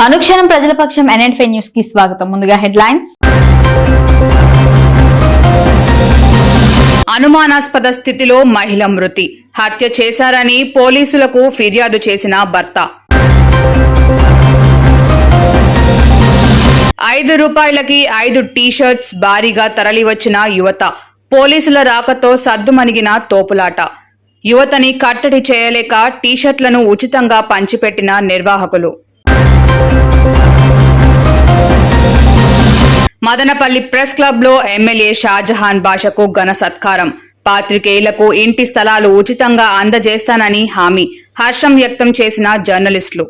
అనుక్షణం ప్రజల పక్షం NN5 news కి స్వాగతం. ముందుగా హెడ్లైన్స్. అనుమానాస్పద స్థితిలో మహిళ మృతి, హత్య చేశారని పోలీసులకు ఫిర్యాదు చేసిన భర్త. 5 రూపాయలకి 5 టీ-షర్ట్స్ భారీగా తరలివచ్చిన యువత, పోలీసుల రాకతో సద్దుమణిగిన తోపులాట. యువతని కట్టడి చేయలేక టీ-షర్ట్లను ఉచితంగా పంచిపెట్టిన నిర్వాహకులు. మదనపల్లి ప్రెస్ క్లబ్ లో ఎమ్మెల్యే షాజహాన్ బాషాకు ఘన సత్కారం. పాత్రికేయులకు ఇంటి స్థలాలు ఉచితంగా అందజేస్తానని హామీ. హర్షం వ్యక్తం చేసిన జర్నలిస్టులు.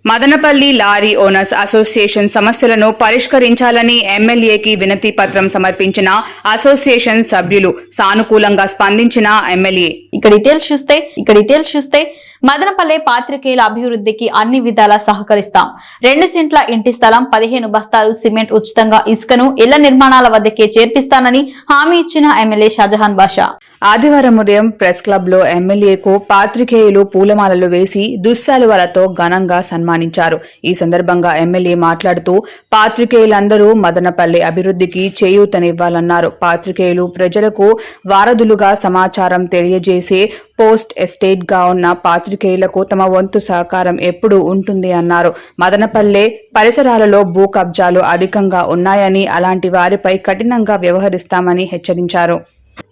మదనపల్లి లారీ ఓనర్స్ అసోసియేషన్ సమస్యలను పరిష్కరించాలని ఎమ్మెల్యేకి వినతి పత్రం సమర్పించిన అసోసియేషన్ సభ్యులు. సానుకూలంగా స్పందించిన ఎమ్మెల్యే. ఇక డీటెయిల్స్ చూస్తే మదనపల్లె పాత్రికేయుల అభివృద్ధికి అన్ని విధాలా సహకరిస్తాం. 2 సెంట్ల ఇంటి స్థలం, 15 బస్తాలు సిమెంట్, ఉచితంగా ఇసుకను ఇళ్ల నిర్మాణాల వద్దకే చేర్పిస్తానని హామీ ఇచ్చిన ఎమ్మెల్యే షాజహాన్ బాషా. ఆదివారం ఉదయం ప్రెస్ క్లబ్ లో ఎమ్మెల్యేకు పాత్రికేయులు పూలమాలలు వేసి దుశ్శాలువలతో ఘనంగా సన్మానించారు. ఈ సందర్భంగా ఎమ్మెల్యే మాట్లాడుతూ పాత్రికేయులందరూ మదనపల్లె అభివృద్ధికి చేయూతనివ్వాలన్నారు. పాత్రికేయులు ప్రజలకు వారధులుగా సమాచారం తెలియజేసే పోస్ట్ ఎస్టేట్ గా ఉన్న పాత్రికేయులకు తమ వంతు సహకారం ఎప్పుడూ ఉంటుంది అన్నారు. మదనపల్లె పరిసరాలలో భూ కబ్జాలు అధికంగా ఉన్నాయని, అలాంటి వారిపై కఠినంగా వ్యవహరిస్తామని హెచ్చరించారు.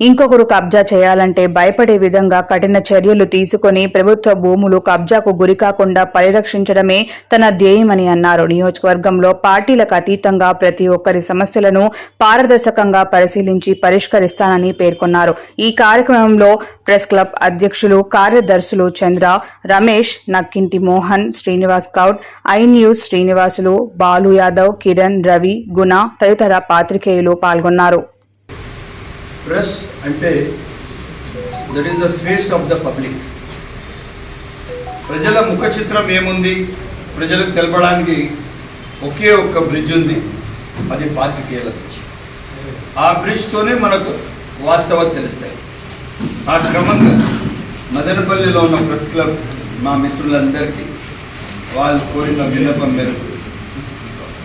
ఇంకొకరు కబ్జా చేయాలంటే భయపడే విధంగా కఠిన చర్యలు తీసుకుని ప్రభుత్వ భూములు కబ్జాకు గురికాకుండా పరిరక్షించడమే తన ధ్యేయమని అన్నారు. నియోజకవర్గంలో పార్టీలకు అతీతంగా ప్రతి ఒక్కరి సమస్యలను పారదర్శకంగా పరిశీలించి పరిష్కరిస్తానని పేర్కొన్నారు. ఈ కార్యక్రమంలో ప్రెస్ క్లబ్ అధ్యక్షులు, కార్యదర్శులు చంద్ర, రమేష్, నక్కింటి మోహన్, శ్రీనివాస్ గౌడ్, న్యూస్ శ్రీనివాసులు, బాలు యాదవ్, కిరణ్, రవి, గుణ తదితర పాత్రికేయులు పాల్గొన్నారు. ప్రెస్ అంటే that is the face of the public. ప్రజల ముఖ చిత్రం ఏముంది, ప్రజలకు తెలపడానికి ఒకే ఒక్క బ్రిడ్జ్ ఉంది, అది పాత్రికేయుల బ్రిడ్జ్. ఆ బ్రిడ్జ్తోనే మనకు వాస్తవాలు తెలుస్తాయి. ఆ క్రమంగా మదనపల్లిలో ఉన్న ప్రెస్ క్లబ్ మా మిత్రులందరికీ వాళ్ళు కోరిన విన్నపం మేరకు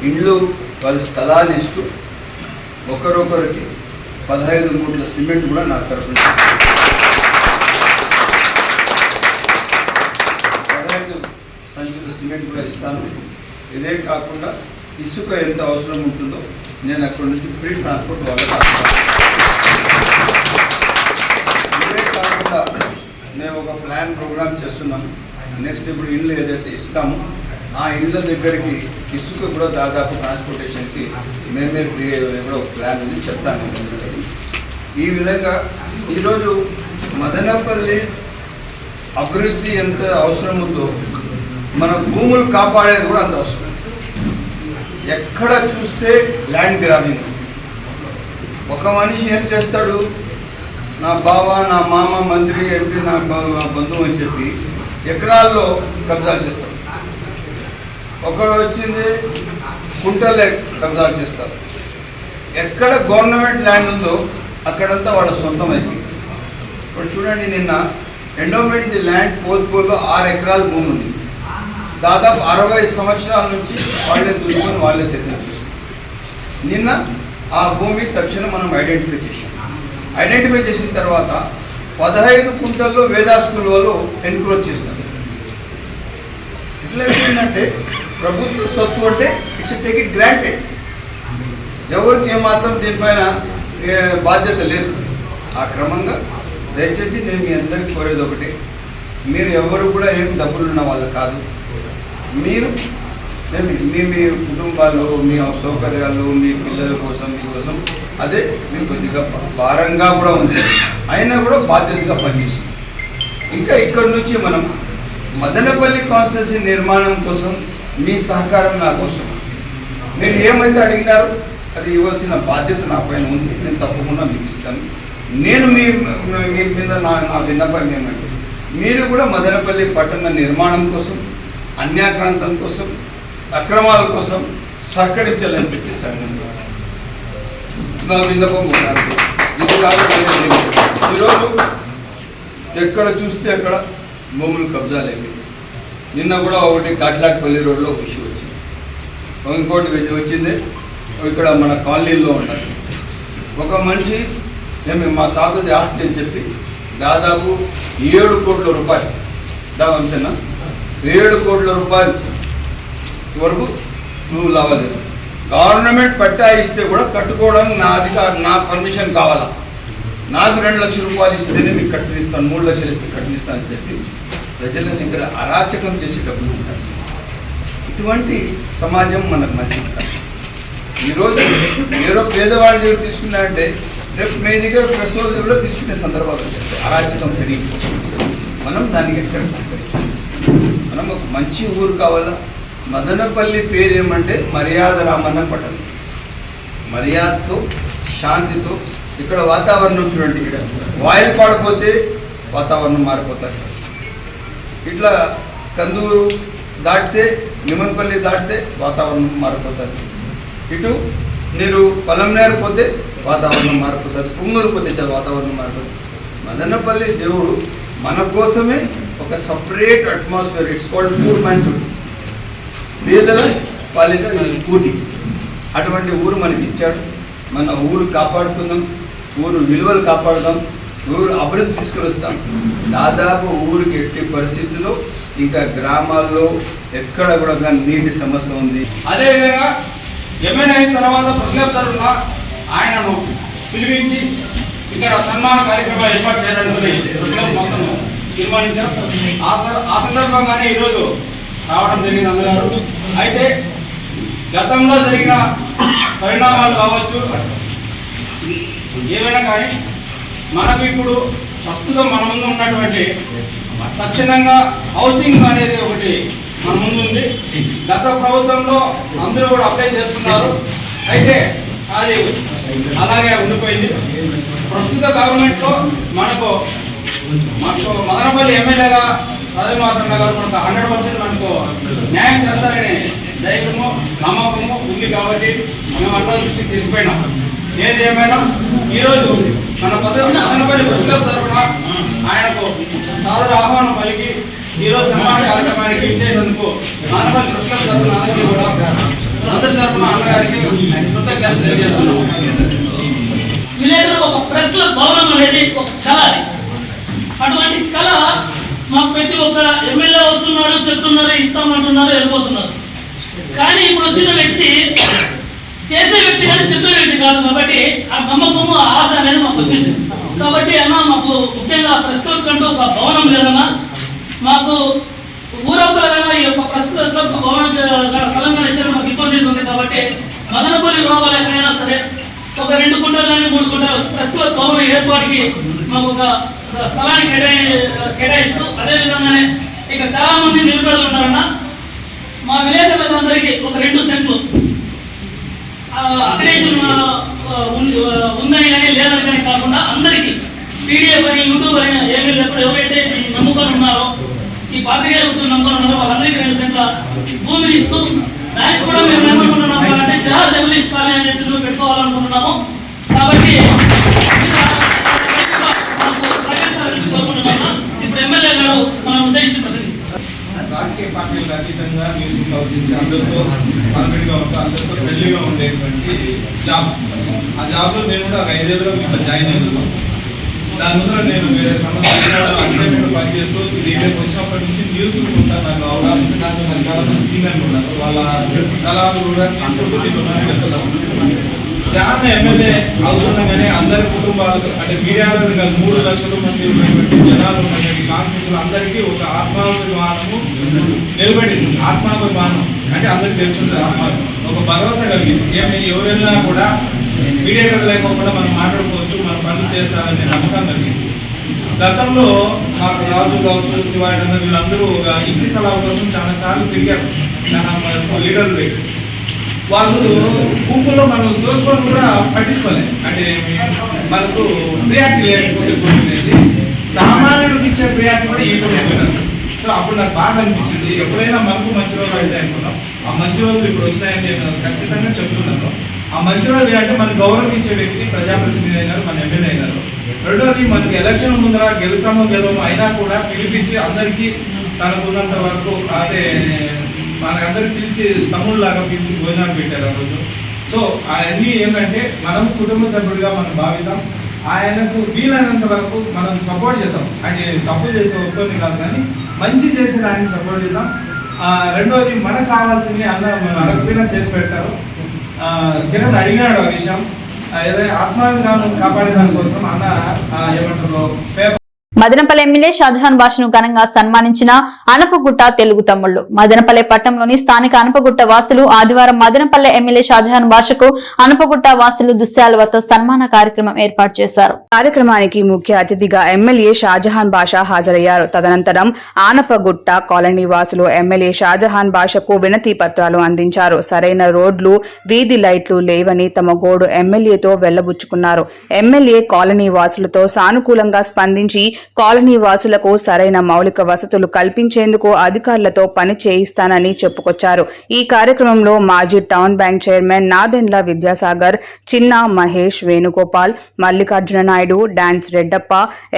ఇండ్లు, వాళ్ళ స్థలాలు ఇస్తూ ఒకరొకరికి 15 మూట్ల సిమెంట్ కూడా నా తరఫున 15 సంచుల సిమెంట్ కూడా ఇస్తాను. ఇదే కాకుండా ఇసుక ఎంత అవసరం ఉంటుందో నేను అక్కడి నుంచి ఫ్రీ ట్రాన్స్పోర్ట్ వాళ్ళకి. ఇదే కాకుండా మేము ఒక ప్రోగ్రామ్ చేస్తున్నాము. నెక్స్ట్ ఇప్పుడు ఇళ్ళు ఏదైతే ఇస్తామో ఆ ఇళ్ళ దగ్గరికి ఇసుక కూడా దాదాపు ట్రాన్స్పోర్టేషన్కి మేమే ఫ్రీ కూడా ఒక ప్లాన్ ఉంది, చెప్తాను. ఈ విధంగా ఈరోజు మదనపల్లి అభివృద్ధి ఎంత అవసరం ఉందో మన భూములు కాపాడేది కూడా అంత అవసరం. ఎక్కడ చూస్తే ల్యాండ్ గ్రాబింగ్. ఒక మనిషి ఏం చేస్తాడు, నా బావ, నా మామ, మంత్రి, ఎంపీ, నా బంధువు అని చెప్పి ఎకరాల్లో కబ్జాలు చేస్తాడు. ఒకడు వచ్చింది కుంటలే కబ్జాలు చేస్తారు. ఎక్కడ గవర్నమెంట్ ల్యాండ్ ఉందో అక్కడంతా వాళ్ళ సొంతం అయిపోయింది. ఇప్పుడు చూడండి, నిన్న ఎండోమెంట్ ల్యాండ్ పోల్పూర్లో 6 ఎకరాల భూమి ఉంది. దాదాపు 60 సంవత్సరాల నుంచి వాళ్ళే దుర్కొని వాళ్ళే సిద్ధం చేస్తారు. నిన్న ఆ భూమి తక్షణం మనం ఐడెంటిఫై చేసిన తర్వాత 15 కుంటల్లో వేదా స్కూల్ వాళ్ళు ఎన్క్రోచ్ చేస్తారు. ఇట్లా ఏంటంటే ప్రభుత్వ సొత్తు అంటే ఇట్స్ టేక్ ఇట్ గ్రాంటెడ్. ఎవరికి ఏమాత్రం దీనిపైన బాధ్యత లేదు. ఆ క్రమంగా దయచేసి నేను మీ అందరికీ కోరేది ఒకటి, మీరు ఎవరు కూడా ఏం డబ్బులు ఉన్న వాళ్ళు కాదు. మీరు మీ కుటుంబాలు, మీ సౌకర్యాలు, మీ పిల్లల కోసం, మీకోసం అదే మీకు కొద్దిగా భారంగా కూడా ఉంది, అయినా కూడా బాధ్యతగా పనిచేస్తుంది. ఇంకా ఇక్కడి నుంచి మనం మదనపల్లి కాన్స్టిట్యున్సీ నిర్మాణం కోసం మీ సహకారం నా కోసం. మీరు ఏమైతే అడిగినారో అది ఇవ్వాల్సిన బాధ్యత నా పైన ఉంది. నేను తప్పకుండా మీకు ఇస్తాను. నేను మీ మీద నా విన్నపం ఏమంటే, మీరు కూడా మదనపల్లి పట్టణ నిర్మాణం కోసం, అన్యాక్రాంతం కోసం, అక్రమాల కోసం సహకరించాలని చెప్పిస్తాను. నా విన్నపం ఉండాలి. ఇది కాదు. ఈరోజు ఎక్కడ చూస్తే అక్కడ భూములు కబ్జాలు అయిపోయింది. నిన్న కూడా ఒకటి కాట్లాట్పల్లి రోడ్లో ఒక ఇష్యూ వచ్చింది. ఇంకోటి వచ్చింది ఇక్కడ మన కాలనీలో ఉంటారు. ఒక మనిషి మా తాతది ఆస్తి అని చెప్పి దాదాపు 7 కోట్ల రూపాయలు దావంచన 7 కోట్ల రూపాయలు వరకు నువ్వు లావలేదు. గవర్నమెంట్ పట్టా ఇస్తే కూడా కట్టుకోవడానికి నా పర్మిషన్ కావాలా, నాకు 2 లక్షల రూపాయలు ఇస్తేనే మీకు కట్టిస్తాను, 3 లక్షలు ఇస్తే కట్టిస్తాను అని చెప్పి ప్రజల దగ్గర అరాచకం చేసేటప్పుడు ఉంటారు. ఇటువంటి సమాజం మనకు మంచిది కాదు. ఈరోజు ఏదో పేదవాళ్ళ దగ్గర తీసుకున్నారంటే రేపు మీ దగ్గర ప్రెస్ వాళ్ళ దగ్గర తీసుకునే సందర్భాలు చేస్తాయి. అరాచకం పెరిగిపోతుంది. మనం దానికి ఎక్కడ సహకరించాలి. మనం ఒక మంచి ఊరు కావాలా. మదనపల్లి పేరు ఏమంటే మర్యాద రామన్న పట్టణం. మర్యాదతో శాంతితో ఇక్కడ వాతావరణం చూడండి. ఇక్కడ వాయిల్ పాడిపోతే వాతావరణం మారిపోతుంది. ఇట్లా కందూరు దాటితే నిమన్పల్లి దాటితే వాతావరణం మారిపోతుంది. ఇటు మీరు పలంనేరు పోతే వాతావరణం మారిపోతుంది. పుంగూరు పోతే చాలా వాతావరణం మారిపోతుంది. మదనపల్లి దేవుడు మన కోసమే ఒక separate atmosphere, it's called poor man's ఊరు, పేదల పాలిట ఊరి. అటువంటి ఊరు మనకి ఇచ్చాడు. మన ఊరు కాపాడుకుందాం, ఊరు విలువలు కాపాడుదాం, ఊరు అభివృద్ధి తీసుకుని వస్తాం. దాదాపు ఊరికి ఎట్టి పరిస్థితుల్లో ఇంకా గ్రామాల్లో ఎక్కడ కూడా నీటి సమస్య ఉంది. అదేవిధంగా ఎమ్మెల్యే అయిన తర్వాత ప్రజల తరఫున ఆయనను పిలిపించి ఇక్కడ సన్మాన కార్యక్రమం ఏర్పాటు చేయాలని ప్రజలు మొత్తం తీర్మానించారు. ఆ సందర్భంగానే ఈరోజు రావడం జరిగింది అందరూ. అయితే గతంలో జరిగిన పరిణామాలు కావచ్చు ఏమైనా కానీ మనకు ఇప్పుడు ప్రస్తుతం మన ముందు ఉన్నటువంటి తక్షణంగా హౌసింగ్ అనేది ఒకటి మన ముందు ఉంది. గత ప్రభుత్వంలో అందరూ కూడా అప్లై చేసుకున్నారు. అయితే అది అలాగే ఉండిపోయింది. ప్రస్తుత గవర్నమెంట్లో మనకు మదనపల్లి ఎమ్మెల్యేగా ప్రజలవాసన్న గారు మనకు 100% మనకు న్యాయం చేస్తారని ధైర్యము నమ్మకము ఉంది. కాబట్టి మేము అట్లా దృష్టికి తీసుకుపోయినాం. ఏది ఏమైనా ఈరోజు మన మదనపల్లి ప్రజల తరఫున ఆయనకు సాదర ఆహ్వానం పలికి ఈరోజు సన్మాన కార్యక్రమానికి ఇచ్చేందుకు మదనపల్లి ప్రజల తరఫున అందరికీ కూడా అందరి తరఫున అన్నగారికి కృతజ్ఞతలు తెలియజేస్తున్నాం. విలేకరు ఒక ప్రెస్ క్లబ్ భవనం అనేది ఒక కళ. అటువంటి కళ మాకు ప్రతి ఒక్క ఎమ్మెల్యే వస్తున్నారు, చెప్తున్నారు, ఇస్తామంటున్నారు, వెళ్ళిపోతున్నారు. కానీ ఇప్పుడు వచ్చిన వ్యక్తి చేసే వ్యక్తి కానీ చెప్పే వ్యక్తి కాదు. కాబట్టి ఆ నమ్మకము, ఆ ఆశ అనేది మాకు వచ్చింది. కాబట్టి అన్న మాకు ముఖ్యంగా ప్రెస్ క్లబ్ కంటూ ఒక భవనం లేదన్నా, మాకు ఊరవుతారన్నా ఈ యొక్క ప్రెస్ క్లబ్ భవనం స్థలంగా ఇచ్చారు. మాకు ఇబ్బంది ఉంది. కాబట్టి మదనపల్లి లోపల ఎక్కడైనా సరే ఒక 2 కుంటలు కానీ 3 కుంటలు ప్రెస్ క్లబ్ భవనం ఏర్పాటుకి మాకు ఒక స్థలాన్ని కేటాయిస్తూ, అదేవిధంగానే ఇక చాలా మంది నిరుపేదలు ఉన్నారన్న. మా విలేకరులందరికీ ఒక 2 సెంట్లు అప్డేషన్ ఉందని కానీ లేదని కానీ కాకుండా అందరికీ పీడిఎఫ్ అని యూట్యూబ్ అని ఏమీ లేకుండా ఎవరైతే నమ్ముకొని ఉన్నారో, ఈ పాత్రికేయ నమ్ముకొని ఉన్నారో వాళ్ళందరికీ 2 సెంట్ల భూమిని ఇస్తూ దానికి కూడా మేము ఏమనుకుంటున్నాము అంటే చాలా రెవల్యూషన్ కాలనీ అనేది పెట్టుకోవాలనుకుంటున్నాము. కాబట్టి ఇప్పుడు ఎమ్మెల్యే గారు మనం ఉద్దేశించి ప్రసంగిస్తారు. రాజకీయ పార్టీలకు అతీతంగా మ్యూజిక్ చేసి అందరితో పర్మనెంట్గా ఉంటూ అందరితో ఫ్రెండ్లీగా ఉండేటువంటి జాబ్. ఆ జాబ్లో నేను కూడా ఒక 5 ఏళ్ళలో ఇక్కడ జాయిన్ అయ్యాను. దాని ముందు నేను వేరే సంస్థలు పనిచేస్తూ దీనికి వచ్చినప్పటి నుంచి న్యూస్ కూడా నాకు అవగాహన, నాకు చాలా మంది సీనియర్లు ఉన్నారు. వాళ్ళ కళలు కూడా తీసుకుంటూ వెళ్తున్నాను. చాలా ఎమ్మెల్యే అవసరంగానే అందరి కుటుంబాలు అంటే మీడియాలో 3 లక్షల మంది ఉన్నటువంటి జనాలు ఉన్నటువంటి కాన్స్టిట్యూన్సీలు అందరికీ ఒక ఆత్మాభిమానము నిలబడింది. ఆత్మాభిమానం అంటే అందరికి తెలుస్తుంది. ఒక భరోసా కలిగింది. ఎవరైనా కూడా మీడియేటర్ లేకుండా మనం మాట్లాడుకోవచ్చు, మనం పనులు చేస్తారనే నమ్మకం కలిగింది. గతంలో మాకు రాజు కావచ్చు, శివాజీ వీళ్ళందరూ ఒక ఇంటి స్థలాల కోసం చాలా సార్లు తిరిగారు. చాలా లీడర్లు దగ్గర వాళ్ళు గుంపులో మనం దోసుకొని కూడా పట్టించుకోలేదు. అంటే మనకు ప్రియారిటీ లేకపోతే సామాన్యుడికి ఇచ్చే ప్రియారిటీ కూడా ఇవ్వలేదు. సో అప్పుడు నాకు బాగా అనిపించింది. ఎప్పుడైనా మనకు మంచి రోజులు అయితే అనుకున్నాం. ఆ మంచి రోజులు ఇప్పుడు వచ్చినాయని నేను ఖచ్చితంగా చెప్తున్నాను. ఆ మంచి రోజులు అంటే మనకు గౌరవం ఇచ్చే వ్యక్తి ప్రజాప్రతినిధి అయినారు, మన ఎమ్మెల్యే అయినారు. రెండోది మనకి ఎలక్షన్ ముందర గెలుస్తామో గెలవమో అయినా కూడా పిలిపించి అందరికీ తనకున్నంత వరకు అదే మనకందరికి పిలిచి తమ్ముళ్ళలాగా పిలిచి భోజనాలు పెట్టారు ఆ రోజు. సో అవన్నీ ఏంటంటే మనం కుటుంబ సభ్యుడిగా మనం భావిద్దాం, ఆయనకు వీలైనంత వరకు మనం సపోర్ట్ చేద్దాం. ఆయన తప్పు చేసే ఒక్కరిని కాదు కానీ మంచి చేసిన ఆయన సపోర్ట్ చేద్దాం. రెండోది మనకు కావాల్సింది అన్న మనం అడగపోయినా చేసి పెడతారు. కిరణ్ అడిగినాడు ఆ విషయం, ఏదైనా ఆత్మాభిమానం కాపాడే దానికోసం అన్న ఏమంటారు పేపర్. మదనపల్లె ఎమ్మెల్యే షాజహాన్ బాషను ఘనంగా సన్మానించిన అనపగుట్ట తెలుగు తమ్ముళ్లు. మదనపల్లె పట్టణంలోని స్థానిక అనపగుట్ట వాసులు ఆదివారం మదనపల్లె ఎమ్మెల్యే షాజహాన్ బాషకు అనపగుట్ట వాసులు దుశ్శాలువతో సన్మాన కార్యక్రమం ఏర్పాటు చేశారు. కార్యక్రమానికి ముఖ్య అతిథిగా ఎమ్మెల్యే షాజహాన్ బాషా హాజరయ్యారు. తదనంతరం ఆనపగుట్ట కాలనీ వాసులు ఎమ్మెల్యే షాజహాన్ బాషకు వినతి పత్రాలు అందించారు. సరైన రోడ్లు, వీధి లైట్లు లేవని తమ గోడు ఎమ్మెల్యేతో వెళ్లబుచ్చుకున్నారు. ఎమ్మెల్యే కాలనీ వాసులతో సానుకూలంగా స్పందించి కాలనీ వాసులకు సరైన మౌలిక వసతులు కల్పించేందుకు అధికారులతో పని చేయిస్తానని చెప్పుకొచ్చారు. ఈ కార్యక్రమంలో మాజీ town bank chairman Nadendla Vidyasagar, చిన్న మహేష్, వేణుగోపాల్, మల్లికార్జున నాయుడు, డాన్స్ రెడ్డప్ప,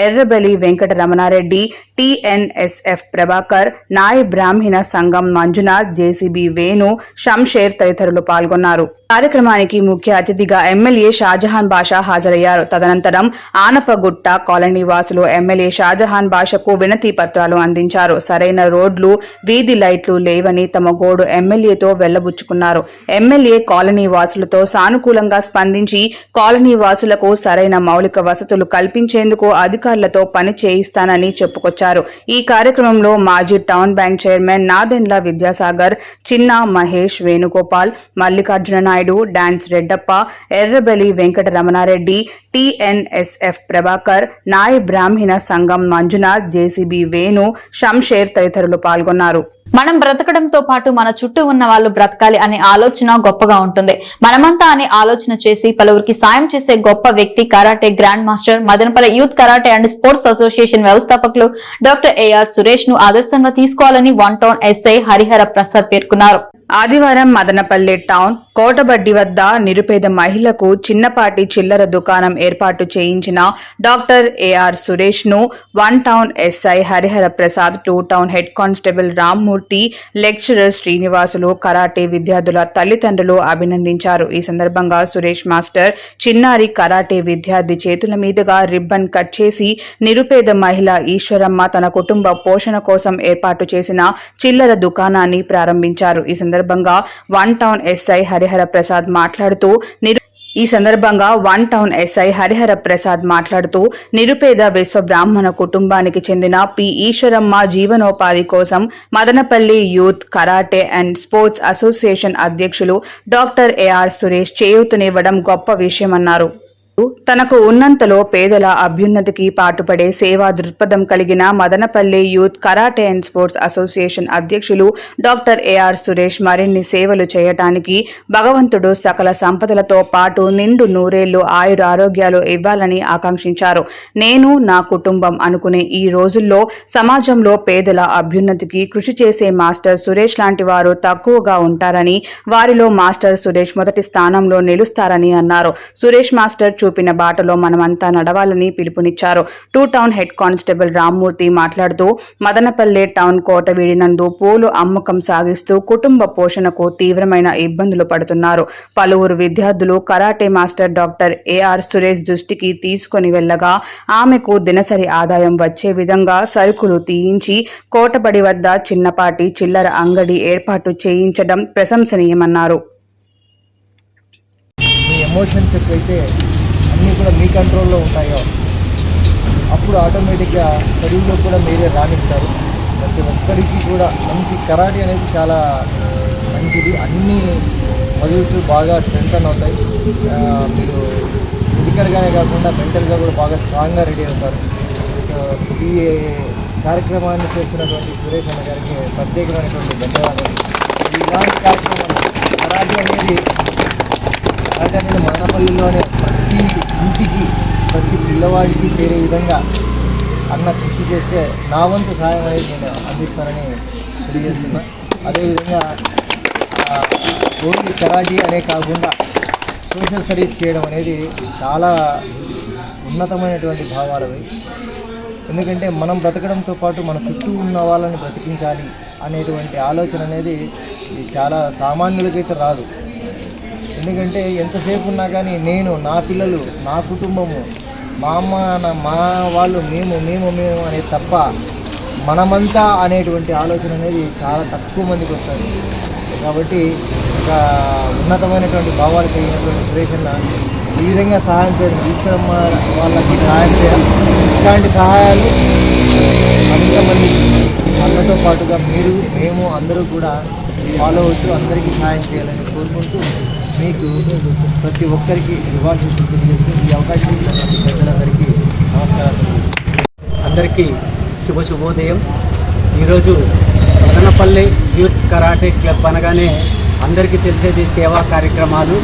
ఎర్రబెల్లి వెంకట రమణారెడ్డి, టీఎన్ఎస్ఎఫ్ ప్రభాకర్, నాయ బ్రాహ్మణ సంఘం మంజునాథ్, జేసీబీ వేణు, షంషేర్ తదితరులు పాల్గొన్నారు. కార్యక్రమానికి ముఖ్య అతిథిగా ఎమ్మెల్యే షాజహాన్ బాషా హాజరయ్యారు. తదనంతరం ఆనపగుట్ట కాలనీ వాసులు ఎమ్మెల్యే షాజహాన్ బాషకు వినతి పత్రాలు అందించారు. సరైన రోడ్లు, వీధి లైట్లు లేవని తమ గోడు ఎమ్మెల్యేతో వెళ్లబుచ్చుకున్నారు. ఎమ్మెల్యే కాలనీ వాసులతో సానుకూలంగా స్పందించి కాలనీ వాసులకు సరైన మౌలిక వసతులు కల్పించేందుకు అధికారులతో పని చేయిస్తానని చెప్పుకొచ్చారు. ఈ కార్యక్రమంలో మాజీ town bank chairman Nadendla Vidyasagar, చిన్న మహేష్, వేణుగోపాల్, మల్లికార్జున నాయుడు, డాన్స్ రెడ్డప్ప, ఎర్రబెల్లి వెంకట రమణారెడ్డి, టీఎన్ఎస్ఎఫ్ ప్రభాకర్, నాయ బ్రాహ్మణ సంఘం మంజునాథ్, జేసీబీ వేణు, షంషేర్ తదితరులు పాల్గొన్నారు. మనం బ్రతకడంతో పాటు మన చుట్టూ ఉన్న వాళ్ళు బ్రతకాలి అనే ఆలోచన గొప్పగా ఉంటుంది. మనమంతా అనే ఆలోచన చేసి పలువురికి సాయం చేసే గొప్ప వ్యక్తి karate grand master, Madanapalle youth karate and sports association వ్యవస్థాపకులు డాక్టర్ ఏఆర్ సురేష్ ను ఆదర్శంగా తీసుకోవాలని one town SI Harihara Prasad పేర్కొన్నారు. ఆదివారం మదనపల్లె టౌన్ కోటబడ్డి వద్ద నిరుపేద మహిళకు చిన్నపాటి చిల్లర దుకాణం ఏర్పాటు చేయించిన డాక్టర్ ఏఆర్ సురేష్ ను one town SI Harihara Prasad, two town head constable Rammurthy, lecturer Srinivasulu, karate విద్యార్థుల తల్లిదండ్రులు అభినందించారు. ఈ సందర్భంగా సురేష్ మాస్టర్ చిన్నారి కరాటే విద్యార్థి చేతుల మీదుగా రిబ్బన్ కట్ చేసి నిరుపేద మహిళ ఈశ్వరమ్మ తన కుటుంబ పోషణ కోసం ఏర్పాటు చేసిన చిల్లర దుకాణాన్ని ప్రారంభించారు. ఈ సందర్భంగా one town SI Harihara Prasad మాట్లాడుతూ నిరుపేద విశ్వ బ్రాహ్మణ కుటుంబానికి చెందిన పి ఈశ్వరమ్మ జీవనోపాధి కోసం Madanapalle youth karate and sports association అధ్యక్షులు డాక్టర్ ఏఆర్ సురేష్ చేయూతనివ్వడం గొప్ప విషయమన్నారు. తనకు ఉన్నంతలో పేదల అభ్యున్నతికి పాటుపడే సేవా దృక్పథం కలిగిన Madanapalle youth karate and sports association అధ్యక్షులు డాక్టర్ ఏఆర్ సురేష్ మరిన్ని సేవలు చేయటానికి భగవంతుడు సకల సంపదలతో పాటు నిండు నూరేళ్లు ఆయురారోగ్యాలు ఇవ్వాలని ఆకాంక్షించారు. నేను నా కుటుంబం అనుకునే ఈ రోజుల్లో సమాజంలో పేదల అభ్యున్నతికి కృషి చేసే మాస్టర్ సురేష్ లాంటి వారు తక్కువగా ఉంటారని, వారిలో మాస్టర్ సురేష్ మొదటి స్థానంలో నిలుస్తారని అన్నారు. సురేష్ మాస్టర్ చూపిన బాటలో మనమంతా నడవాలని పిలుపునిచ్చారు. Two town head constable Rammurthy మాట్లాడుతూ మదనపల్లె టౌన్ కోటవీడినందు పూలు అమ్మకం సాగిస్తూ కుటుంబ పోషణకు తీవ్రమైన ఇబ్బందులు పడుతున్నారు. పలువురు విద్యార్థులు karate master doctor AR Suresh దృష్టికి తీసుకుని వెళ్లగా ఆమెకు దినసరి ఆదాయం వచ్చే విధంగా సరుకులు తీయించి కోటబడి వద్ద చిన్నపాటి చిల్లర అంగడి ఏర్పాటు చేయించడం ప్రశంసనీయమన్నారు. ఎమోషన్స్ ఎప్పుడైతే అన్నీ కూడా మీ కంట్రోల్లో ఉంటాయో అప్పుడు ఆటోమేటిక్గా చదువులో కూడా మీరే రాణిస్తారు. ప్రతి ఒక్కరికి కూడా మంచి కరాటే అనేది చాలా మంచిది. అన్ని మజిల్స్ బాగా స్ట్రెంగ్తన్ అవుతాయి. మీరు ఫిజికల్గానే కాకుండా మెంటల్గా కూడా బాగా స్ట్రాంగ్గా రెడీ అవుతారు. ఈ కార్యక్రమాన్ని చేస్తున్నటువంటి సురేష్ అన్న గారికి ప్రత్యేకమైనటువంటి ధన్యవాదాలు. ఇలాంటి కార్యక్రమాలు కరాటే అనేది మదనపల్లిలోనే ప్రతి ఇంటికి, ప్రతి పిల్లవాడికి చేరే విధంగా అన్న కృషి చేస్తే నా వంతు సహాయం అనేది నేను అందిస్తానని తెలియజేస్తున్నా. అదేవిధంగా ఓన్లీ కరాటే అనే కాకుండా సోషల్ సర్వీస్ చేయడం అనేది చాలా ఉన్నతమైనటువంటి భావాలవి. ఎందుకంటే మనం బ్రతకడంతో పాటు మన చుట్టూ ఉన్న వాళ్ళని బ్రతికించాలి అనేటువంటి ఆలోచన అనేది ఇది చాలా సామాన్యులకైతే రాదు. ఎందుకంటే ఎంతసేపు ఉన్నా కానీ నేను, నా పిల్లలు, నా కుటుంబము, మా అమ్మ, మా వాళ్ళు, మేము మేము మేము అనేది తప్ప మనమంతా అనేటువంటి ఆలోచన అనేది చాలా తక్కువ మందికి వస్తుంది. కాబట్టి ఒక ఉన్నతమైనటువంటి భావాలు కలిగినటువంటి సురేషన్న ఈ విధంగా సహాయం చేయడం, ఈశ్వరమ్మ వాళ్ళకి సహాయం చేయడం, ఇలాంటి సహాయాలు అంతమంది అందరితో పాటుగా మీరు, మేము అందరూ కూడా ఫాలో అవుతూ అందరికీ సహాయం చేయాలని కోరుకుంటూ మీకు ప్రతి ఒక్కరికి శుభాకాంక్షలు తెలియజేస్తూ ఈ అవకాశం ఇచ్చినటువంటి ప్రజలందరికీ నమస్కారాలు. అందరికీ శుభోదయం. ఈరోజు మదనపల్లి యూత్ కరాటే క్లబ్ అనగానే అందరికీ తెలిసేది సేవా కార్యక్రమాలు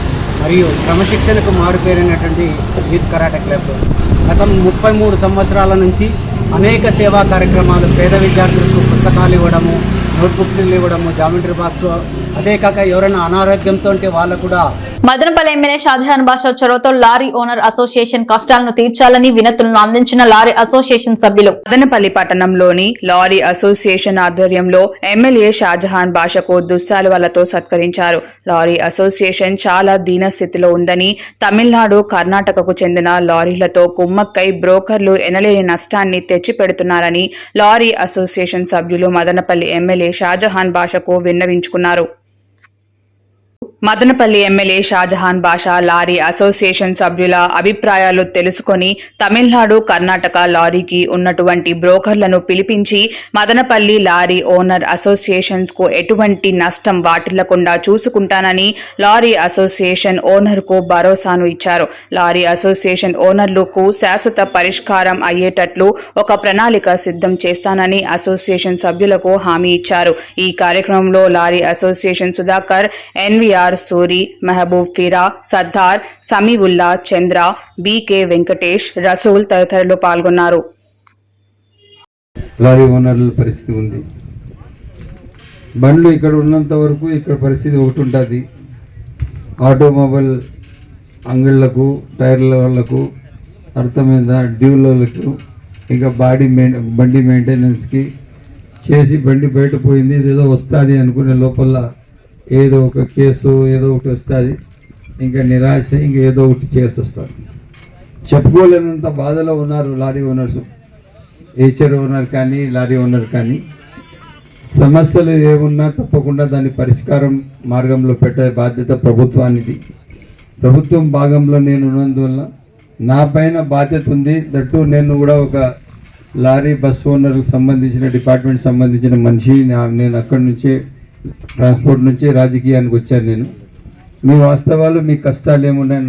మరియు క్రమశిక్షణకు మారుపేరినటువంటి యూత్ కరాటే క్లబ్. గత 33 సంవత్సరాల నుంచి అనేక సేవా కార్యక్రమాలు, పేద విద్యార్థులకు పుస్తకాలు ఇవ్వడము, నోట్బుక్స్లు ఇవ్వడము, జామెట్రీ బాక్స్, అదే కాక ఎవరైనా అనారోగ్యంతో ఉంటే వాళ్ళకు కూడా. మదనపల్లి ఎమ్మెల్యే షాజహాన్ బాషా చొరవతో లారీ ఓనర్ అసోసియేషన్ కష్టాలను తీర్చాలని వినతులను అందించిన లారీ అసోసియేషన్ సభ్యులు. మదనపల్లి పట్టణంలోని లారీ అసోసియేషన్ ఆధ్వర్యంలో ఎమ్మెల్యే షాజహాన్ బాషాకు దుస్సాలువలతో సత్కరించారు. లారీ అసోసియేషన్ చాలా దీనస్థితిలో ఉందని, తమిళనాడు, కర్ణాటకకు చెందిన లారీలతో కుమ్మక్కై బ్రోకర్లు ఎనలేని నష్టాన్ని తెచ్చిపెడుతున్నారని లారీ అసోసియేషన్ సభ్యులు మదనపల్లి ఎమ్మెల్యే షాజహాన్ బాషాకు విన్నవించుకున్నారు. మదనపల్లి ఎమ్మెల్యే షాజహాన్ బాషా లారీ అసోసియేషన్ సభ్యుల అభిప్రాయాలు తెలుసుకొని తమిళనాడు, కర్ణాటక లారీకి ఉన్నటువంటి బ్రోకర్లను పిలిపించి మదనపల్లి లారీ ఓనర్ అసోసియేషన్స్ కు ఎటువంటి నష్టం వాటిల్లకుండా చూసుకుంటానని లారీ అసోసియేషన్ ఓనర్ కు భరోసాను ఇచ్చారు. లారీ అసోసియేషన్ ఓనర్లకు శాశ్వత పరిష్కారం అయ్యేటట్లు ఒక ప్రణాళిక సిద్ధం చేస్తానని అసోసియేషన్ సభ్యులకు హామీ ఇచ్చారు. ఈ కార్యక్రమంలో లారీ అసోసియేషన్ సుధాకర్, ఎన్వీఆర్ సూరి, మహబూబ్ ఫిరా, సర్దార్, సమీవుల్లా, చంద్ర, బీకే వెంకటేష్, రసూల్ తదితరులు పాల్గొన్నారు. లారీ ఓనర్ల పరిస్థితి ఉంది. బండ్లు ఇక్కడ ఉన్నంత వరకు ఇక్కడ పరిస్థితి ఒకటి ఉంటుంది. ఆటోమొబైల్ అంగిళ్లకు, టైర్ల వాళ్ళకు, అర్థమైందా, డ్యూలర్లకు, ఇంకా బండి మెయింటెనెన్స్కి చేసి బండి బయట పోయింది ఏదో వస్తుంది అనుకునే లోపల ఏదో ఒక కేసు ఏదో ఒకటి వస్తుంది, ఇంకా నిరాశ, ఇంకా ఏదో ఒకటి చేసి వస్తారు. చెప్పుకోలేనంత బాధలో ఉన్నారు లారీ ఓనర్స్, హెచ్ఆర్ ఓనర్ కానీ లారీ ఓనర్ కానీ. సమస్యలు ఏమున్నా తప్పకుండా దాని పరిష్కారం మార్గంలో పెట్టే బాధ్యత ప్రభుత్వానిది. ప్రభుత్వం భాగంలో నేను ఉన్నందువల్ల నా పైన బాధ్యత ఉంది. దట్టు నేను కూడా ఒక లారీ బస్ ఓనర్కి సంబంధించిన డిపార్ట్మెంట్ సంబంధించిన మనిషి. నేను అక్కడి నుంచే ట్రాన్స్పోర్ట్ నుంచి రాజకీయానికి వచ్చాను. నేను మీ వాస్తవాలు, మీ కష్టాలు ఏమున్నాయి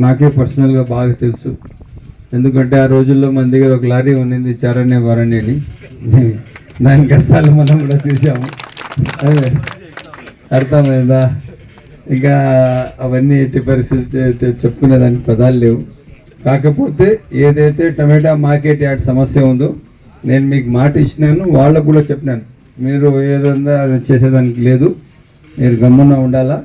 నాకే పర్సనల్గా బాగా తెలుసు. ఎందుకంటే ఆ రోజుల్లో మన దగ్గర ఒక లారీ ఉన్నింది, చరణ్య వరణ్య అని. దాని కష్టాలు మనం కూడా చూసాము. అదే అర్థమైందా? ఇంకా అవన్నీ ఎట్టి పరిస్థితి చెప్పుకునే దానికి పదాలు లేవు. కాకపోతే ఏదైతే టమాటా మార్కెట్ యార్డ్ సమస్య ఉందో నేను మీకు మాట ఇచ్చినాను, వాళ్ళకు కూడా చెప్పినాను, మీరు ఏదన్నా చేసేదానికి లేదు, మీరు గమ్మున ఉండాలా,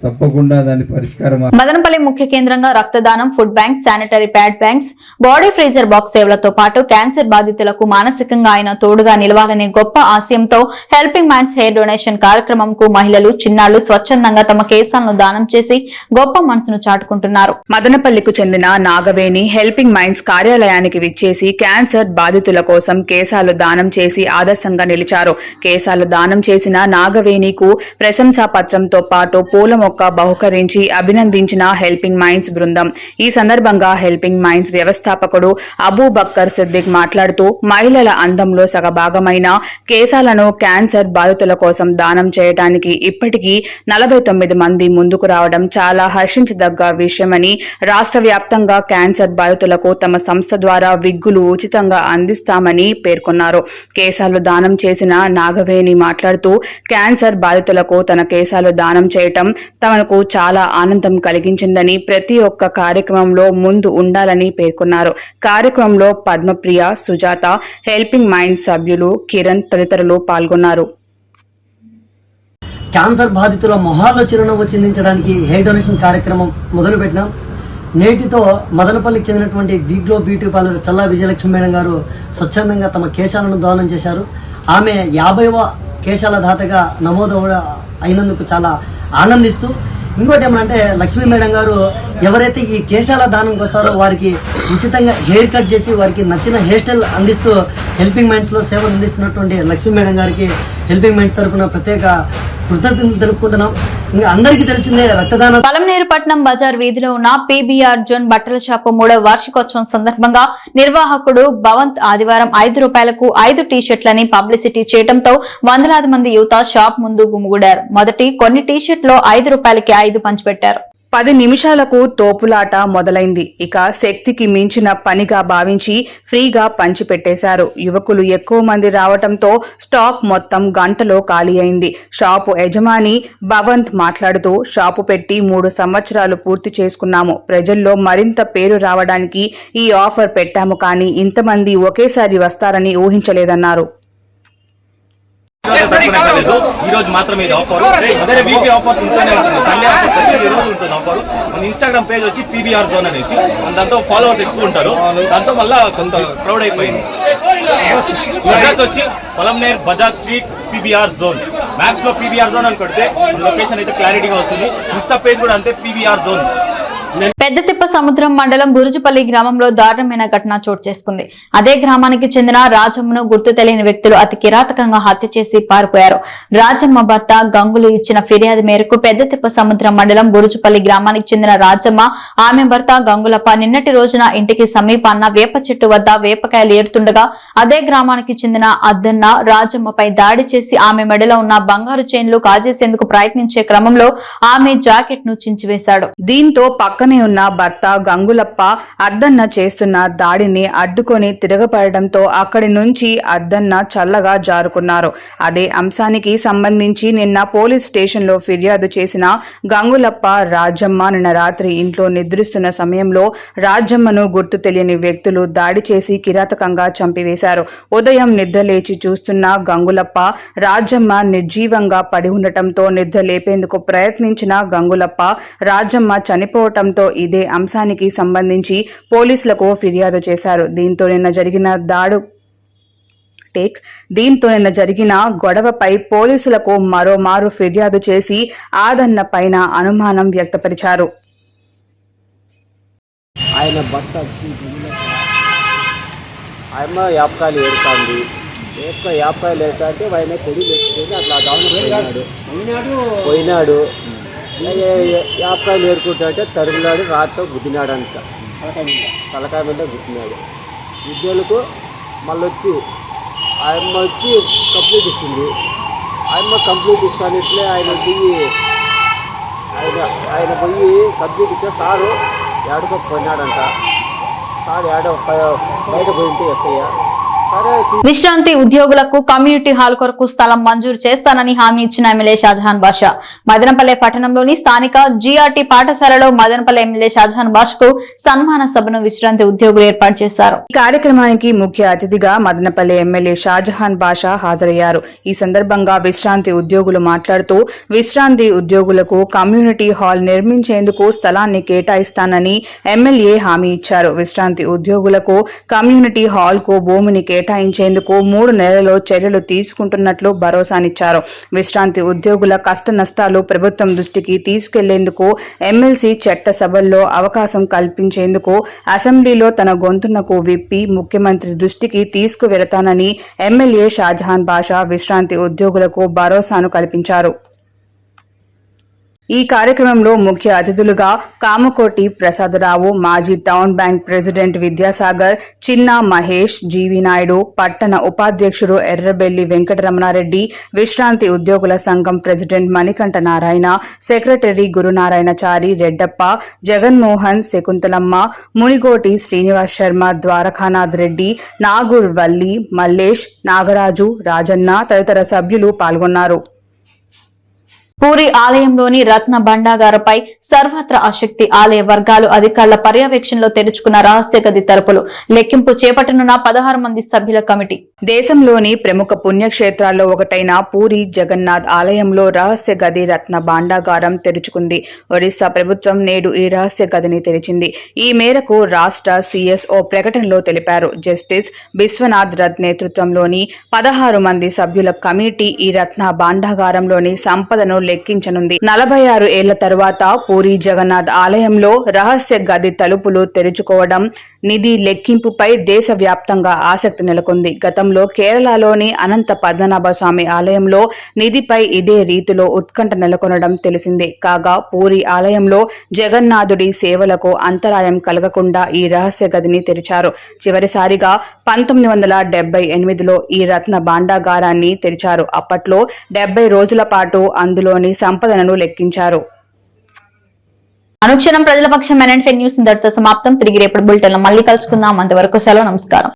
తప్పకుండా దాని పరిష్కారం. మదనపల్లి ముఖ్య కేంద్రంగా రక్తదానం, food bank, sanitary pad banks, body freezer box సేవలతో పాటు క్యాన్సర్ బాధితులకు మానసికంగా ఆయన తోడుగా నిలవాలనే గొప్ప ఆశయంతో హెల్పింగ్ మైండ్స్ హెయిర్ డొనేషన్ కార్యక్రమంకు మహిళలు, చిన్నారులు స్వచ్ఛందంగా తమ కేశాలను దానం చేసి గొప్ప మనసును చాటుకుంటున్నారు. మదనపల్లికు చెందిన నాగవేణి హెల్పింగ్ మైండ్స్ కార్యాలయానికి విచ్చేసి క్యాన్సర్ బాధితుల కోసం కేశాలు దానం చేసి ఆదర్శంగా నిలిచారు. కేశాలు దానం చేసిన నాగవేణికు ప్రశంసా పత్రంతో పాటు పూల మొక్క బహుకరించి అభినందించిన హెల్పింగ్ మైండ్స్ బృందం. ఈ సందర్భంగా హెల్పింగ్ మైండ్స్ వ్యవస్థాపకుడు అబూ బక్కర్ సిద్దిక్ మాట్లాడుతూ మహిళల అందంలో సగభాగమైన కేశాలను క్యాన్సర్ బాధితుల కోసం దానం చేయడానికి ఇప్పటికీ 49 మంది ముందుకు రావడం చాలా హర్షించదగ్గ విషయమని, రాష్ట్ర వ్యాప్తంగా క్యాన్సర్ బాధితులకు తమ సంస్థ ద్వారా విగ్గులు ఉచితంగా అందిస్తామని పేర్కొన్నారు. కేశాలు దానం చేసిన నాగవేణి మాట్లాడుతూ క్యాన్సర్ బాధితులకు తన కేశాలు దానం చేయటం తమకు చాలా ఆనందం కలిగించిందని, ప్రతి ఒక్క కార్యక్రమంలో ముందు ఉండాలని పేర్కొన్నారు. కార్యక్రమంలో పద్మప్రియ, సుజాత, హెల్పింగ్ మైండ్ సభ్యులు కిరణ్ తదితరులు పాల్గొన్నారు. క్యాన్సర్ బాధితుల మొహాల్లో చిరునవ్వు చిందించడానికి హెయిర్ డొనేషన్ కార్యక్రమం మొదలుపెట్టినాం. నేటితో మదనపల్లికి చెందినటువంటి వీగ్లో బ్యూటీ పార్లర్ చల్లా విజయలక్ష్మి మేడం గారు స్వచ్ఛందంగా తమ కేశాలను దానం చేశారు. ఆమె 50వ కేశాల దాతగా నమోదు అయినందుకు చాలా ఆనందిస్తూ, ఇంకోటి ఏమంటే లక్ష్మీ మేడం గారు ఎవరైతే ఈ కేశాల దానంకి వస్తారో వారికి ఉచితంగా హెయిర్ కట్ చేసి వారికి నచ్చిన హెయిర్ స్టైల్ అందిస్తూ హెల్పింగ్ మైండ్స్లో సేవలు అందిస్తున్నటువంటి లక్ష్మీ మేడం గారికి హెల్పింగ్ మైండ్స్ తరఫున ప్రత్యేక కృతజ్ఞతలు తెలుపుకుంటున్నాం. ఇంకా అందరికీ తెలిసిందే రక్తదాన. పలమనేరుపట్నం బజార్ వీధిలో ఉన్న పీబీఆర్ జోన్ బట్టల షాపు 3వ వార్షికోత్సవం సందర్భంగా నిర్వాహకుడు భవంత్ ఆదివారం 5 రూపాయలకు 5 టీ-షర్ట్లని పబ్లిసిటీ చేయడంతో వందలాది మంది యువత షాప్ ముందు గుమిగూడారు. మొదటి కొన్ని టీ-షర్ట్లో 5 రూపాయలకి 5 పంచిపెట్టారు. 10 నిమిషాలకు తోపులాట మొదలైంది. ఇక శక్తికి మించిన పనిగా భావించి ఫ్రీగా పంచిపెట్టేశారు. యువకులు ఎక్కువ మంది రావటంతో స్టాక్ మొత్తం గంటలో ఖాళీ అయింది. షాపు యజమాని భవంత్ మాట్లాడుతూ, షాపు పెట్టి 3 సంవత్సరాలు పూర్తి చేసుకున్నాము. ప్రజల్లో మరింత పేరు రావడానికి ఈ ఆఫర్ పెట్టాము, కానీ ఇంతమంది ఒకేసారి వస్తారని ఊహించలేదన్నారు. ఈ రోజు మాత్రమే ఇది ఆఫర్. అదే వీక్లీ ఆఫర్స్ ఉంటూనే ఉంటుంది. సండే ఆఫర్ ప్రతి రోజు ఉంటుంది ఆఫర్. మన ఇన్స్టాగ్రామ్ పేజ్ వచ్చి పీబీఆర్ జోన్ అనేసి, దాంతో ఫాలోవర్స్ ఎక్కువ ఉంటారు. దాంతో మళ్ళీ కొంత క్రౌడ్ అయిపోయింది. అడ్రస్ వచ్చి పొలంనేర్ Bazaar street PBR zone. Maps లో పీబీఆర్ జోన్ అని కొడితే లొకేషన్ అయితే క్లారిటీగా వస్తుంది. ఇన్స్టా పేజ్ కూడా అంతే, పీబీఆర్ జోన్. పెద్దతిప్ప సముద్రం మండలం బురుజుపల్లి గ్రామంలో దారుణమైన ఘటన చోటు చేసుకుంది. అదే గ్రామానికి చెందిన రాజమ్మను గుర్తు తెలియని వ్యక్తులు అతి కిరాతకంగా హత్య చేసి పారిపోయారు. రాజమ్మ భర్త గంగులు ఇచ్చిన ఫిర్యాదు మేరకు పెద్దతిప్ప సముద్రం మండలం బురుజుపల్లి గ్రామానికి చెందిన రాజమ్మ, ఆమె భర్త గంగులప్ప నిన్నటి రోజున ఇంటికి సమీపాన్న వేప చెట్టు వద్ద వేపకాయలు ఏరుతుండగా అదే గ్రామానికి చెందిన అద్దన్న రాజమ్మపై దాడి చేసి ఆమె మెడలో ఉన్న బంగారు చైన్లు కాజేసేందుకు ప్రయత్నించే క్రమంలో ఆమె జాకెట్ ను చించివేశాడు. దీంతో పక్కనే ఉన్న భర్త గంగులప్ప అద్దన్న చేస్తున్న దాడిని అడ్డుకొని తిరగబడడంతో అక్కడి నుంచి అద్దన్న చల్లగా జారుకున్నారు. అదే అంశానికి సంబంధించి నిన్న పోలీస్ స్టేషన్లో ఫిర్యాదు చేసిన గంగులప్ప రాజమ్మ నిన్న రాత్రి ఇంట్లో నిద్రిస్తున్న సమయంలో రాజమ్మను గుర్తు తెలియని వ్యక్తులు దాడి చేసి కిరాతకంగా చంపివేశారు. ఉదయం నిద్రలేచి చూస్తున్న గంగులప్ప రాజమ్మ నిర్జీవంగా పడి ఉండటంతో నిద్ర లేపేందుకు ప్రయత్నించిన గంగులప్ప రాజమ్మ చనిపోవటంతో ఇదే అంశానికి సంబంధించి పోలీసులకు ఫిర్యాదు చేశారు. దీంతో నిన్న జరిగిన గొడవపై పోలీసులకు మరోమారు ఫిర్యాదు చేసి ఆదన్న పైన అనుమానం వ్యక్తపరిచారు. ఆయన భర్త ఆయన యాపకాయలు ఏరుతుంది. యాపకాయలు ఏరుతా అంటే ఆయన కొడి వేసుకొని అట్లా దాని పోయినాడు. యాపకాయలు ఏరుకుంటా అంటే తరుగులాడు, రాత్రి గుద్దినాడు అంట. తలకాయ మీద గుద్దినాడు. విద్యలకు మళ్ళీ వచ్చి ఆయమ్మ వచ్చి కంప్లీట్ ఇచ్చింది. ఆయమ్మ కంప్లీట్ ఇస్తానిట్లే ఆయన పోయి కంప్లీట్ ఇచ్చే సారు ఏడుకో పోయినాడంట. సార్ ఏడో బయట పోయింటే ఎస్ఐ విశ్రాంతి ఉద్యోగులకు కమ్యూనిటీ హాల్ కొరకు స్థలం మంజూరు చేస్తానని హామీ ఇచ్చిన ఎమ్మెల్యే షాజహాన్ బాషా. మదనపల్లె పట్టణంలోని స్థానిక జీఆర్టీ పాఠశాలలో మదనపల్లె ఎమ్మెల్యే షాజహాన్ బాషాకు సన్మాన సభను విశ్రాంతి ఉద్యోగులు ఏర్పాటు చేశారు. ఈ కార్యక్రమానికి ముఖ్య అతిథిగా మదనపల్లె ఎమ్మెల్యే షాజహాన్ బాషా హాజరయ్యారు. ఈ సందర్భంగా విశ్రాంతి ఉద్యోగులు మాట్లాడుతూ, విశ్రాంతి ఉద్యోగులకు కమ్యూనిటీ హాల్ నిర్మించేందుకు స్థలాన్ని కేటాయిస్తానని ఎమ్మెల్యే హామీ ఇచ్చారు. విశ్రాంతి ఉద్యోగులకు కమ్యూనిటీ హాల్ కు భూమిని కేటాయించేందుకు 3 నెలల్లో చర్యలు తీసుకుంటున్నట్లు భరోసానిచ్చారు. విశ్రాంతి ఉద్యోగుల కష్ట నష్టాలు ప్రభుత్వం దృష్టికి తీసుకెళ్లేందుకు ఎమ్మెల్సీ చట్టసభల్లో అవకాశం కల్పించేందుకు అసెంబ్లీలో తన గొంతునకు విప్పి ముఖ్యమంత్రి దృష్టికి తీసుకువెళతానని ఎమ్మెల్యే షాజహాన్ బాషా విశ్రాంతి ఉద్యోగులకు భరోసాను కల్పించారు. ఈ కార్యక్రమంలో ముఖ్య అతిథులుగా కామకోటి ప్రసాదరావు, మాజీ టౌన్ బ్యాంక్ ప్రెసిడెంట్ విద్యాసాగర్, చిన్న మహేష్, జీవి నాయుడు, పట్టణ ఉపాధ్యక్షుడు ఎర్రబెల్లి వెంకటరమణారెడ్డి, విశ్రాంతి ఉద్యోగుల సంఘం ప్రెసిడెంట్ మణికంఠ నారాయణ, సెక్రటరీ గురునారాయణచారి, రెడ్డప్ప, జగన్మోహన్, శకుంతలమ్మ, మునిగోటి శ్రీనివాస్ శర్మ, ద్వారకానాథ్ రెడ్డి, నాగూర్ వల్లి, మల్లేష్, నాగరాజు, రాజన్న తదితర సభ్యులు పాల్గొన్నారు. పూరి ఆలయంలోని రత్న భండాగారపై సర్వత్ర ఆసక్తి. ఆలయ వర్గాలు అధికారుల పర్యవేక్షణలో తెరుచుకున్న రహస్య గది తలుపులు. లెక్కింపు చేపట్టనున్న 16 మంది సభ్యుల కమిటీ. దేశంలోని ప్రముఖ పుణ్యక్షేత్రాల్లో ఒకటైన పూరి జగన్నాథ్ ఆలయంలో రహస్య గది రత్న భాండాగారం తెరుచుకుంది. ఒడిశా ప్రభుత్వం నేడు ఈ రహస్య గదిని తెరిచింది. ఈ మేరకు రాష్ట్ర సిఎస్ఓ ప్రకటనలో తెలిపారు. జస్టిస్ విశ్వనాథ్ రథ్ నేతృత్వంలోని 16 మంది సభ్యుల కమిటీ ఈ రత్న భాండాగారంలోని సంపదను లెక్కించనుంది. 46 ఏళ్ల తరువాత పూరి జగన్నాథ్ ఆలయంలో రహస్య గది తలుపులు తెరుచుకోవడం, నిధి లెక్కింపుపై దేశవ్యాప్తంగా ఆసక్తి నెలకొంది. గతంలో కేరళలోని అనంత పద్మనాభ స్వామి ఆలయంలో నిధిపై ఇదే రీతిలో ఉత్కంఠ నెలకొనడం తెలిసిందే. కాగా పూరి ఆలయంలో జగన్నాథుడి సేవలకు అంతరాయం కలగకుండా ఈ రహస్య గదిని తెరిచారు. చివరిసారిగా 1978లో ఈ రత్న భాండాగారాన్ని తెరిచారు. అప్పట్లో 70 రోజుల పాటు అందులోని సంపదను లెక్కించారు. అనుక్షణం ప్రజల పక్షం NN న్యూస్ ఇంతటితో సమాప్తం. తిరిగి రేపటి బులెటిన్లో మళ్ళీ కలుసుకుందాం. అంతవరకు సెలవు. నమస్కారం.